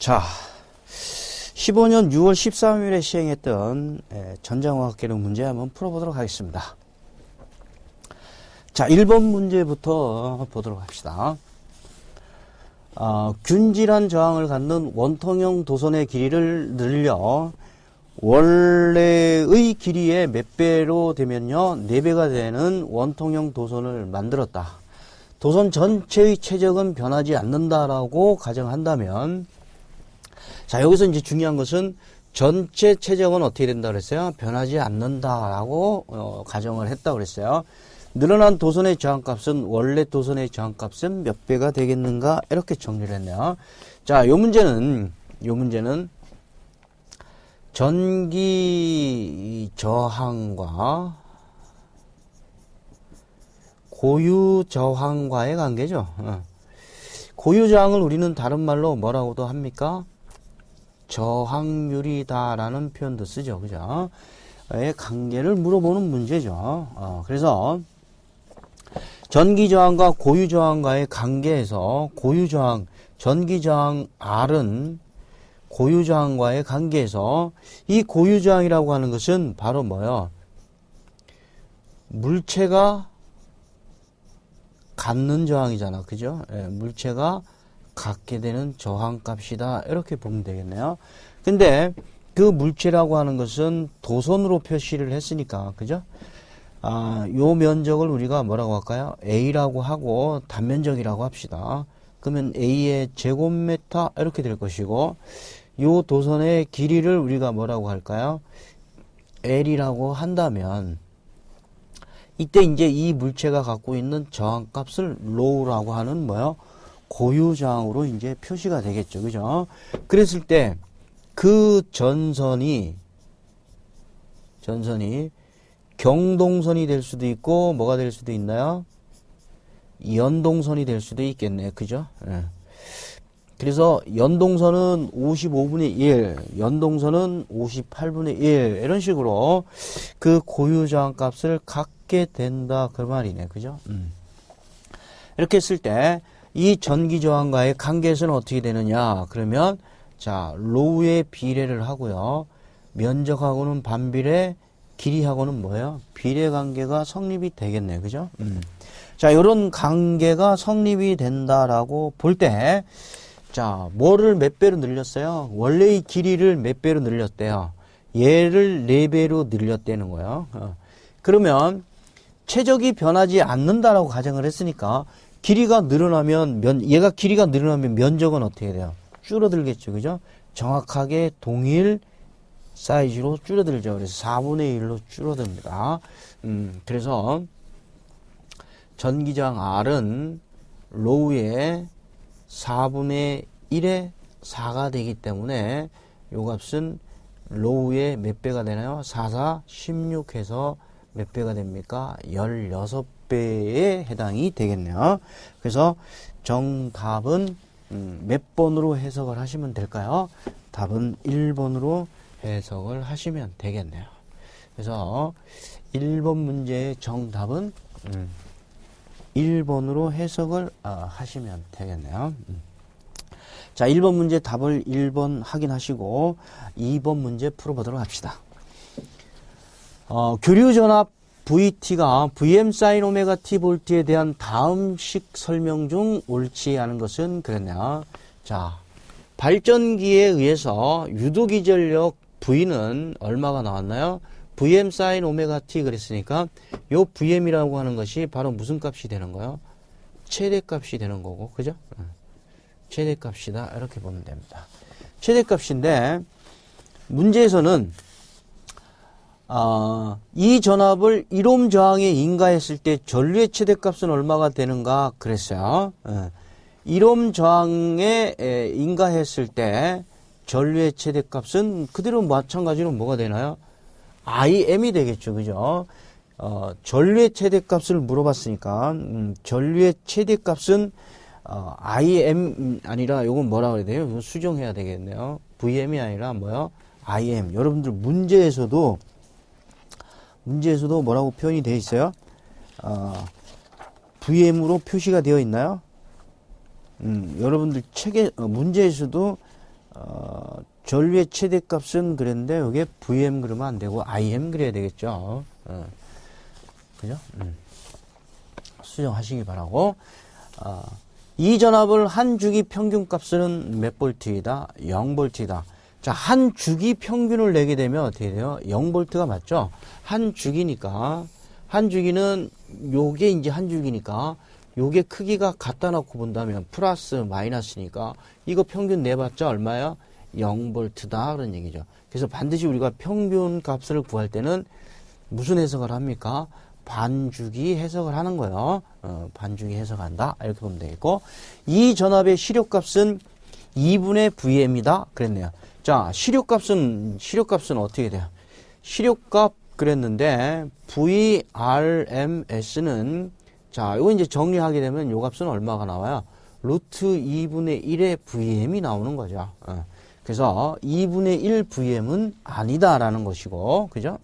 자, 15년 6월 13일에 시행했던 전자공학계력 문제 한번 풀어보도록 하겠습니다. 자, 1번 문제부터 보도록 합시다. 균질한 저항을 갖는 원통형 도선의 길이를 늘려 원래의 길이의 몇 배로 되면요 4배가 되는 원통형 도선을 만들었다. 도선 전체의 최적은 변하지 않는다라고 가정한다면, 자, 여기서 이제 중요한 것은 전체 최적은 어떻게 된다 그랬어요? 변하지 않는다라고 가정을 했다 그랬어요. 늘어난 도선의 저항값은 원래 도선의 저항값은 몇 배가 되겠는가? 이렇게 정리를 했네요. 자, 요 문제는 전기 저항과 고유 저항과의 관계죠. 고유 저항을 우리는 다른 말로 뭐라고도 합니까? 저항률이다라는 표현도 쓰죠. 그죠? 의 관계를 물어보는 문제죠. 그래서 전기 저항과 고유 저항과의 관계에서 고유 저항, 전기 저항 R은 고유 저항과의 관계에서 이 고유 저항이라고 하는 것은 바로 뭐요? 물체가 갖는 저항이잖아. 그죠? 예, 물체가 갖게 되는 저항값이다. 이렇게 보면 되겠네요. 근데 그 물체라고 하는 것은 도선으로 표시를 했으니까, 그죠? 요 면적을 우리가 뭐라고 할까요? A라고 하고 단면적이라고 합시다. 그러면 A의 제곱미터 이렇게 될 것이고, 요 도선의 길이를 우리가 뭐라고 할까요? L이라고 한다면, 이때 이제 이 물체가 갖고 있는 저항값을 로우라고 하는 뭐요? 고유 저항으로 이제 표시가 되겠죠. 그죠? 그랬을 때 그 전선이 경동선이 될 수도 있고 뭐가 될 수도 있나요? 연동선이 될 수도 있겠네. 그죠? 예. 그래서 연동선은 55분의 1, 연동선은 58분의 1 이런 식으로 그 고유 저항 값을 갖게 된다 그 말이네. 그죠? 이렇게 했을 때 이 전기 저항과의 관계에서는 어떻게 되느냐? 그러면 자, 로우의 비례를 하고요. 면적하고는 반비례, 길이하고는 뭐예요? 비례 관계가 성립이 되겠네. 그죠? 자, 이런 관계가 성립이 된다라고 볼 때, 자, 뭐를 몇 배로 늘렸어요? 원래의 길이를 몇 배로 늘렸대요? 얘를 4배로 늘렸다는 거예요. 그러면 최적이 변하지 않는다라고 가정을 했으니까 길이가 늘어나면 얘가 길이가 늘어나면 면적은 어떻게 돼요? 줄어들겠죠. 그죠? 정확하게 동일 사이즈로 줄어들죠. 그래서 4분의 1로 줄어듭니다. 그래서 전기저항 R은 로우의 4분의 1의 4가 되기 때문에 요 값은 로우의 몇 배가 되나요? 4, 4, 16 해서 몇 배가 됩니까? 16배에 해당이 되겠네요. 그래서 정답은 몇 번으로 해석을 하시면 될까요? 답은 1번으로 해석을 하시면 되겠네요. 그래서 1번 문제의 정답은 1번으로 해석을 하시면 되겠네요. 자, 1번 문제 답을 1번 확인하시고 2번 문제 풀어보도록 합시다. 교류전압 VT가 VM sin 오메가 T 볼트에 대한 다음식 설명 중 옳지 않은 것은 그랬냐. 자, 발전기에 의해서 유도기 전력 V는 얼마가 나왔나요? VM sin 오메가 T 그랬으니까 요 VM이라고 하는 것이 바로 무슨 값이 되는 거예요? 최대값이 되는 거고, 그죠? 최대값이다. 이렇게 보면 됩니다. 최대값인데 문제에서는 이 전압을 1옴 저항에 인가했을 때 전류의 최대값은 얼마가 되는가 그랬어요. 1옴 저항에 인가했을 때 전류의 최대값은 그대로 마찬가지로 뭐가 되나요? IM이 되겠죠. 그죠? 전류의 최대값을 물어봤으니까 전류의 최대값은 IM 아니라 요건 뭐라 그래야 돼요? 이거 수정해야 되겠네요. VM이 아니라 뭐요? IM. 여러분들 문제에서도 뭐라고 표현이 되어 있어요? VM으로 표시가 되어 있나요? 여러분들 책에 문제에서도 전류의 최대값은 그랬는데 여기에 VM 그러면 안 되고 IM 그래야 되겠죠. 그죠? 수정하시기 바라고. 이 전압을 한 주기 평균값은 몇 볼트이다? 0볼트이다. 자, 한 주기 평균을 내게 되면 어떻게 돼요? 0볼트가 맞죠? 한 주기니까, 한 주기는 요게 이제 한 주기니까 요게 크기가 갖다 놓고 본다면 플러스 마이너스니까 이거 평균 내봤자 얼마야? 0볼트다 그런 얘기죠. 그래서 반드시 우리가 평균 값을 구할 때는 무슨 해석을 합니까? 반주기 해석을 하는 거예요. 반주기 해석한다 이렇게 보면 되겠고, 이 전압의 시력값은 2분의 VM이다 그랬네요. 자, 시력값은 어떻게 돼요? 시력값 그랬는데 VRMS는, 자, 이거 이제 정리하게 되면 요 값은 얼마가 나와요? 루트 2분의 1의 VM이 나오는 거죠. 그래서 2분의 1 VM은 아니다라는 것이고, 그죠?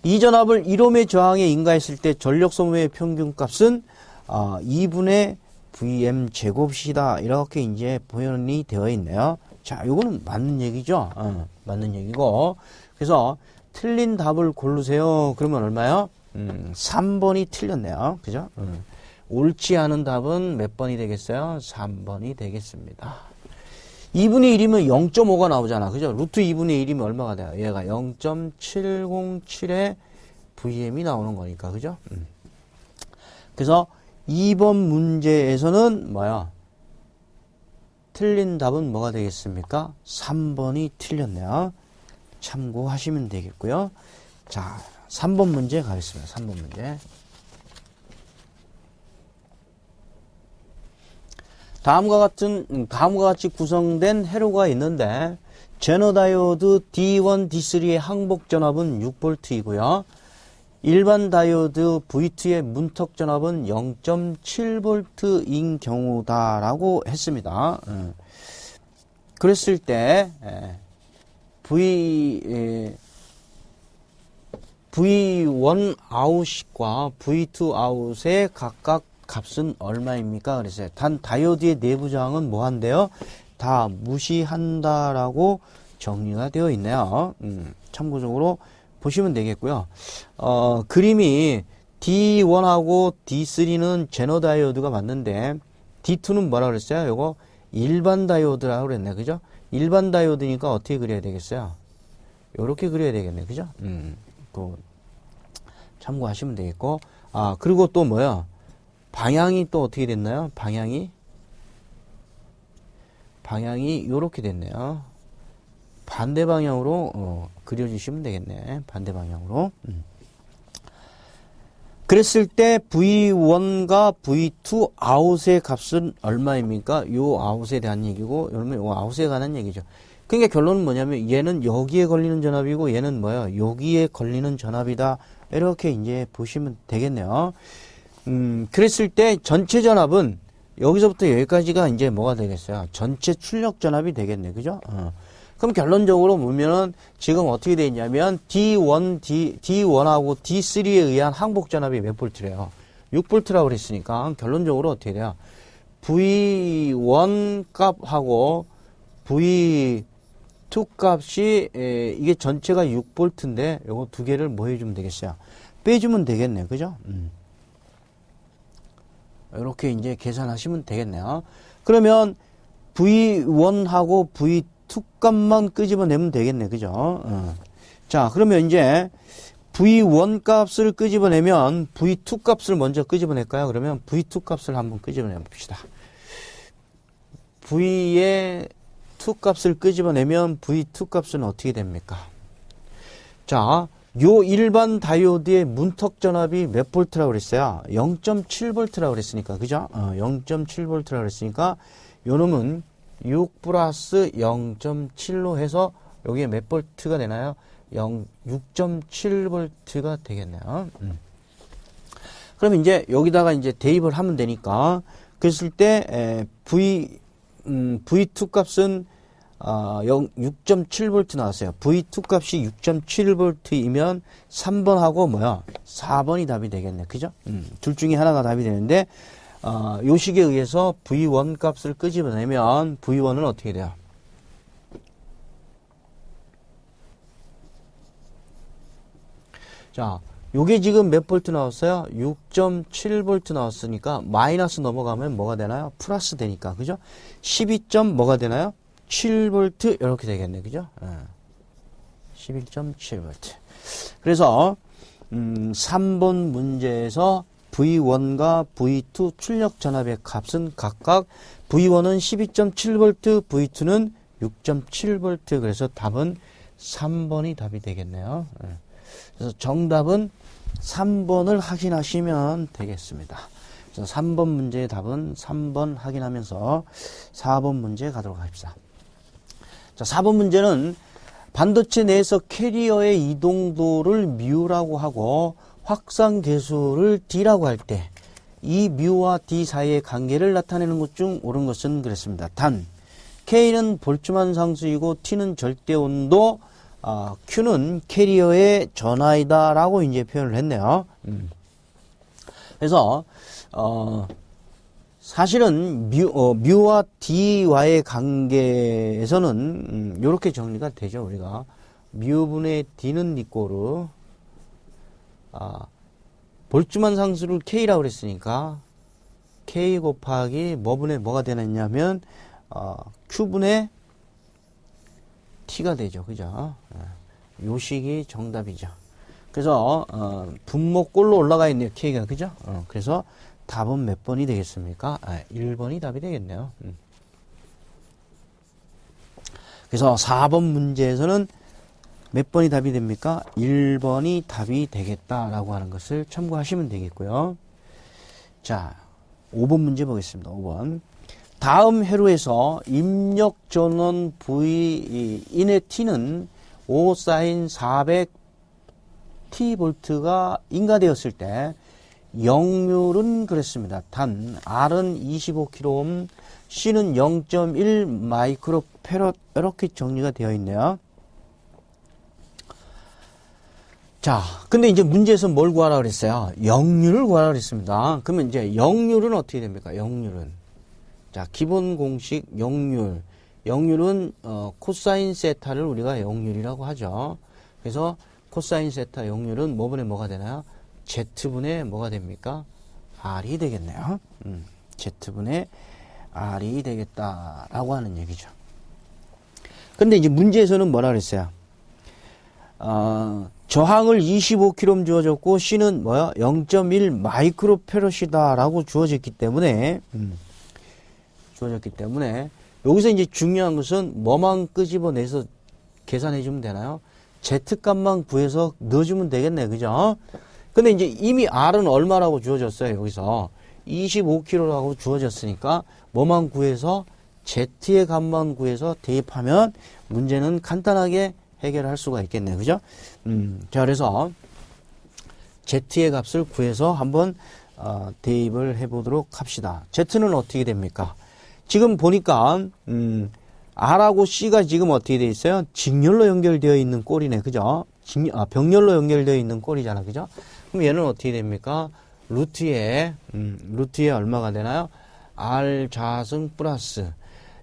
이 전압을 1옴의 저항에 인가했을 때 전력 소모의 평균값은 2분의 VM 제곱이다. 이렇게 이제 표현이 되어 있네요. 자, 요거는 맞는 얘기죠. 맞는 얘기고. 그래서 틀린 답을 고르세요. 그러면 얼마요? 3번이 틀렸네요. 그죠? 옳지 않은 답은 몇 번이 되겠어요? 3번이 되겠습니다. 2분의 1이면 0.5가 나오잖아. 그죠? 루트 2분의 1이면 얼마가 돼요? 얘가 0.707의 VM이 나오는 거니까. 그죠? 그래서 2번 문제에서는 뭐야? 틀린 답은 뭐가 되겠습니까? 3번이 틀렸네요. 참고하시면 되겠고요. 자, 3번 문제 가겠습니다. 3번 문제. 다음과 같이 구성된 회로가 있는데 제너 다이오드 D1, D3의 항복 전압은 6V이고요. 일반 다이오드 V2의 문턱 전압은 0.7V인 경우다라고 했습니다. 그랬을 때 V1 아웃과 V2 아웃의 각각 값은 얼마입니까? 그랬어요. 단 다이오드의 내부 저항은 뭐 한대요? 다 무시한다라고 정리가 되어 있네요. 참고적으로 보시면 되겠고요. 그림이 D1하고 D3는 제너 다이오드가 맞는데 D2는 뭐라 그랬어요? 요거 일반 다이오드라고 그랬네. 그죠? 일반 다이오드니까 어떻게 그려야 되겠어요? 요렇게 그려야 되겠네. 그죠? 그 참고하시면 되겠고. 그리고 또 뭐야? 방향이 또 어떻게 됐나요? 방향이 요렇게 됐네요. 반대 방향으로 그려주시면 되겠네. 반대 방향으로. 그랬을 때 V1과 V2 아웃의 값은 얼마입니까? 요 아웃에 대한 얘기고, 여러분 요 아웃에 관한 얘기죠. 그러니까 결론은 뭐냐면 얘는 여기에 걸리는 전압이고 얘는 뭐야? 여기에 걸리는 전압이다. 이렇게 이제 보시면 되겠네요. 그랬을 때 전체 전압은 여기서부터 여기까지가 이제 뭐가 되겠어요? 전체 출력 전압이 되겠네. 그죠? 그럼 결론적으로 보면은 지금 어떻게 되어 있냐면 D1하고 D3에 의한 항복 전압이 몇 볼트래요? 6볼트라고 그랬으니까 결론적으로 어떻게 돼요? V1 값하고 V2 값이 이게 전체가 6볼트인데 요거 두 개를 뭐 해주면 되겠어요? 빼주면 되겠네. 그죠? 이렇게 이제 계산하시면 되겠네요. 그러면 V1하고 V2 값만 끄집어내면 되겠네. 그죠? 자, 그러면 이제 V1 값을 끄집어내면 V2 값을 먼저 끄집어낼까요? 그러면 V2 값을 한번 끄집어내 봅시다. V의 2 값을 끄집어내면 V2 값은 어떻게 됩니까? 자, 요 일반 다이오드의 문턱 전압이 몇 볼트라고 그랬어요? 0.7V라고 그랬으니까, 그죠? 0.7V라고 그랬으니까, 요 놈은 6 플러스 0.7로 해서 여기에 몇 볼트가 되나요? 6.7V가 되겠네요. 그럼 이제 여기다가 이제 대입을 하면 되니까, 그랬을 때, V2 값은 6.7V 나왔어요. V2 값이 6.7V이면 3번하고 뭐야? 4번이 답이 되겠네. 그죠? 둘 중에 하나가 답이 되는데, 요식에 의해서 V1 값을 끄집어내면 V1은 어떻게 돼요? 자, 요게 지금 몇 볼트 나왔어요? 6.7볼트 나왔으니까 마이너스 넘어가면 뭐가 되나요? 플러스 되니까, 그죠? 12. 뭐가 되나요? 7볼트 이렇게 되겠네, 그죠? 11.7볼트. 그래서 3번 문제에서 V1과 V2 출력 전압의 값은 각각 V1은 12.7V, V2는 6.7V. 그래서 답은 3번이 답이 되겠네요. 그래서 정답은 3번을 확인하시면 되겠습니다. 그래서 3번 문제의 답은 3번 확인하면서 4번 문제 가도록 합시다. 자, 4번 문제는 반도체 내에서 캐리어의 이동도를 μ라고 하고 확산 계수를 d라고 할 때 이 μ와 d 사이의 관계를 나타내는 것 중 옳은 것은 그랬습니다. 단 K는 볼트만 상수이고 T는 절대 온도, Q는 캐리어의 전하이다 라고 이제 표현을 했네요. 그래서 사실은 μ와 d와의 관계에서는 이렇게 정리가 되죠. 우리가 μ분의 d는 니꼬르 볼트만 상수를 K라고 그랬으니까 K 곱하기 뭐분의 뭐가 되느냐면 Q분의 T가 되죠. 그죠? 요 식이 정답이죠. 그래서 분모꼴로 올라가 있네요. K가. 그죠? 그래서 답은 몇 번이 되겠습니까? 1번이 답이 되겠네요. 그래서 4번 문제에서는 몇 번이 답이 됩니까? 1번이 답이 되겠다라고 하는 것을 참고하시면 되겠고요. 자, 5번 문제 보겠습니다. 5번. 다음 회로에서 입력 전원 V 인의 T는 5 사인 400 T 볼트가 인가되었을 때 역률은 그랬습니다. 단 R은 25kΩ, C는 0.1 마이크로 페럿 이렇게 정리가 되어 있네요. 자, 근데 이제 문제에서 뭘 구하라 그랬어요? 역률을 구하라 그랬습니다. 그러면 이제 역률은 어떻게 됩니까? 역률은. 자, 기본 공식 역률. 역률은 코사인 세타를 우리가 역률이라고 하죠. 그래서 코사인 세타 역률은 뭐분의 뭐가 되나요? Z분의 뭐가 됩니까? R이 되겠네요. Z분의 R이 되겠다라고 하는 얘기죠. 근데 이제 문제에서는 뭐라 그랬어요? 저항을 25kΩ 주어졌고 C는 뭐야? 0.1 마이크로 페럿이다 라고 주어졌기 때문에 여기서 이제 중요한 것은 뭐만 끄집어내서 계산해 주면 되나요? Z값만 구해서 넣어주면 되겠네. 그죠? 근데 이제 이미 R은 얼마라고 주어졌어요? 여기서 25kg라고 주어졌으니까 뭐만 구해서 Z의 값만 구해서 대입하면 문제는 간단하게 해결할 수가 있겠네요. 그죠? 자, 그래서 Z의 값을 구해서 한번 대입을 해보도록 합시다. Z는 어떻게 됩니까? 지금 보니까 R하고 C가 지금 어떻게 되어 있어요? 직렬로 연결되어 있는 꼴이네. 그죠? 병렬로 연결되어 있는 꼴이잖아. 그죠? 그럼 얘는 어떻게 됩니까? 루트에 얼마가 되나요? R 자승 플러스.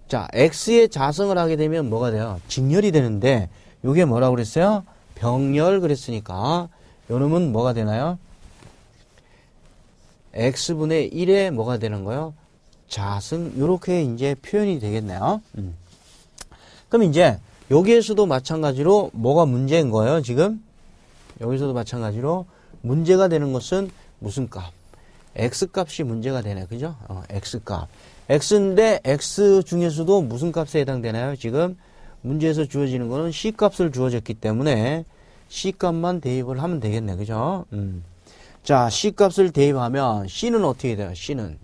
자, X의 자승을 하게 되면 뭐가 돼요? 직렬이 되는데, 요게 뭐라고 그랬어요? 병렬 그랬으니까, 요 놈은 뭐가 되나요? X분의 1에 뭐가 되는 거예요? 자승, 요렇게 이제 표현이 되겠네요. 그럼 이제, 여기에서도 마찬가지로 뭐가 문제인 거예요, 지금? 여기서도 마찬가지로 문제가 되는 것은 무슨 값? X값이 문제가 되네. 그죠? X값. X인데 X 중에서도 무슨 값에 해당되나요? 지금 문제에서 주어지는 거는 C값을 주어졌기 때문에 C값만 대입을 하면 되겠네. 그죠? 자, C값을 대입하면 C는 어떻게 돼요? C는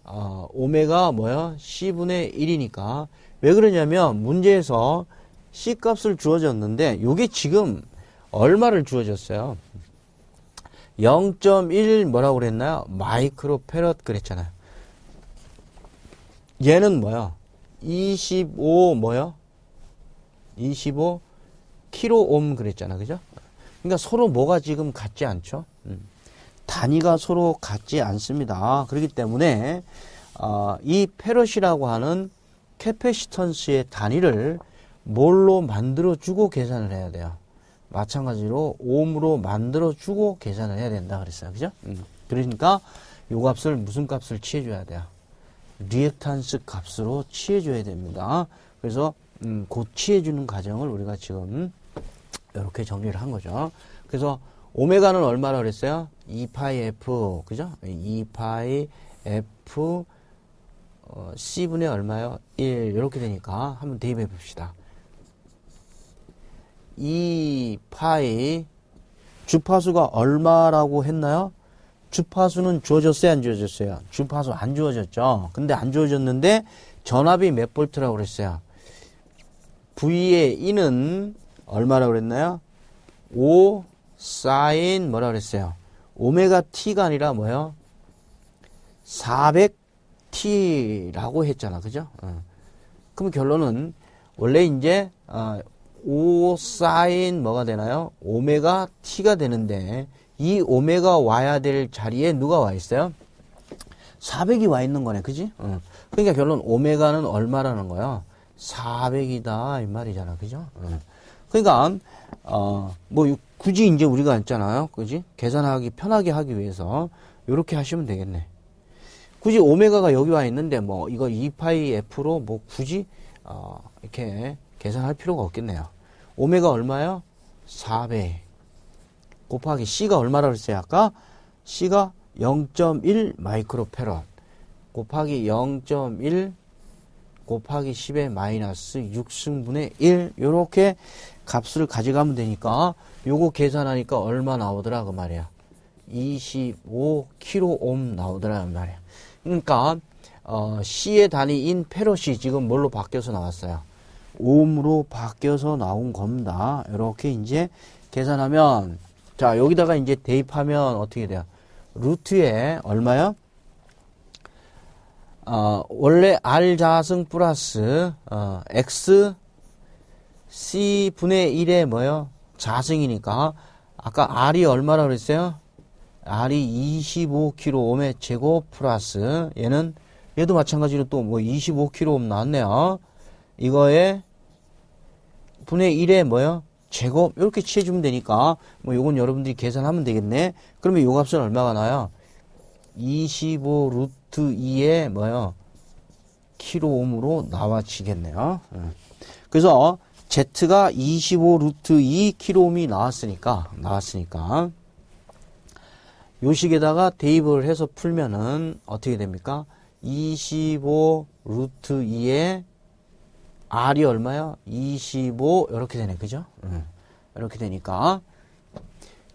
오메가 뭐야? C분의 1이니까 왜 그러냐면 문제에서 C값을 주어졌는데 요게 지금 얼마를 주어졌어요? 0.1 뭐라고 그랬나요? 마이크로 페럿 그랬잖아요. 얘는 뭐야? 25 뭐야? 25 킬로옴 그랬잖아. 그죠? 그러니까 서로 뭐가 지금 같지 않죠? 단위가 서로 같지 않습니다. 그렇기 때문에 이 페럿이라고 하는 캐패시턴스의 단위를 뭘로 만들어주고 계산을 해야 돼요? 마찬가지로 옴으로 만들어주고 계산을 해야 된다 그랬어요. 그죠? 그러니까 요 값을 무슨 값을 취해줘야 돼요? 리액탄스 값으로 취해줘야 됩니다. 그래서 그 취해주는 과정을 우리가 지금 이렇게 정리를 한 거죠. 그래서 오메가는 얼마라 그랬어요? 2파이 F, 그죠? 2파이 F C분의 얼마요? 1 이렇게 되니까 한번 대입해 봅시다. 2파이 주파수가 얼마라고 했나요? 주파수는 주어졌어요? 안 주어졌어요? 주파수 안 주어졌죠? 근데 안 주어졌는데 전압이 몇 볼트라고 그랬어요? V의 E는 얼마라고 그랬나요? 5 사인 뭐라 그랬어요? 오메가 T가 아니라 뭐요? 400T라고 했잖아. 그죠? 그럼 결론은 원래 이제 5 사인 뭐가 되나요? 오메가 T가 되는데 이 오메가 와야 될 자리에 누가 와 있어요? 400이 와 있는 거네. 그지? 그러니까 결론 오메가는 얼마라는 거야? 400이다 이 말이잖아. 그죠? 그러니까 뭐 굳이 이제 우리가 했잖아요. 그지? 계산하기 편하게 하기 위해서 이렇게 하시면 되겠네. 굳이 오메가가 여기 와 있는데 뭐 이거 2파이 F로 뭐 굳이 이렇게 계산할 필요가 없겠네요. 오메가 얼마요? 400 곱하기 C가 얼마라고 했어요? 아까 C가 0.1 마이크로페럿 곱하기 0.1 곱하기 10의 마이너스 6승분의 1 요렇게 값을 가져가면 되니까 요거 계산하니까 얼마 나오더라 그 말이야. 25kΩ 나오더라 그 말이야. 그러니까 C의 단위인 페럿이 지금 뭘로 바뀌어서 나왔어요? 옴으로 바뀌어서 나온 겁니다. 이렇게 이제 계산하면 자 여기다가 이제 대입하면 어떻게 돼요? 루트에 얼마요? 원래 R 자승 플러스 X C분의 1의 뭐요? 자승이니까 아까 R이 얼마라 그랬어요? R이 25kΩ의 제곱 플러스 얘도 마찬가지로 또 뭐 25kΩ 나왔네요. 이거에 분의 1의 뭐요? 제곱 이렇게 취해주면 되니까 뭐 요건 여러분들이 계산하면 되겠네. 그러면 요 값은 얼마가 나요? 25 루트 2의 뭐요? 킬로옴으로 나와지겠네요. 그래서 Z가 25 루트 2 킬로옴이 나왔으니까 요 식에다가 대입을 해서 풀면은 어떻게 됩니까? 25 루트 2의 R이 얼마요? 25 이렇게 되네. 그죠? 이렇게 되니까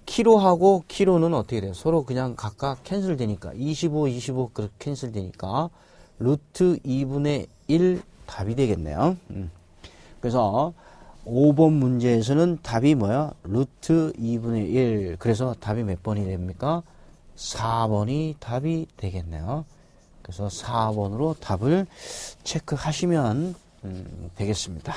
키로하고 키로는 어떻게 돼요? 서로 그냥 각각 캔슬 되니까 25 그렇게 캔슬 되니까 루트 2분의 1 답이 되겠네요. 그래서 5번 문제에서는 답이 뭐야? 루트 2분의 1. 그래서 답이 몇 번이 됩니까? 4번이 답이 되겠네요. 그래서 4번으로 답을 체크하시면 되겠습니다.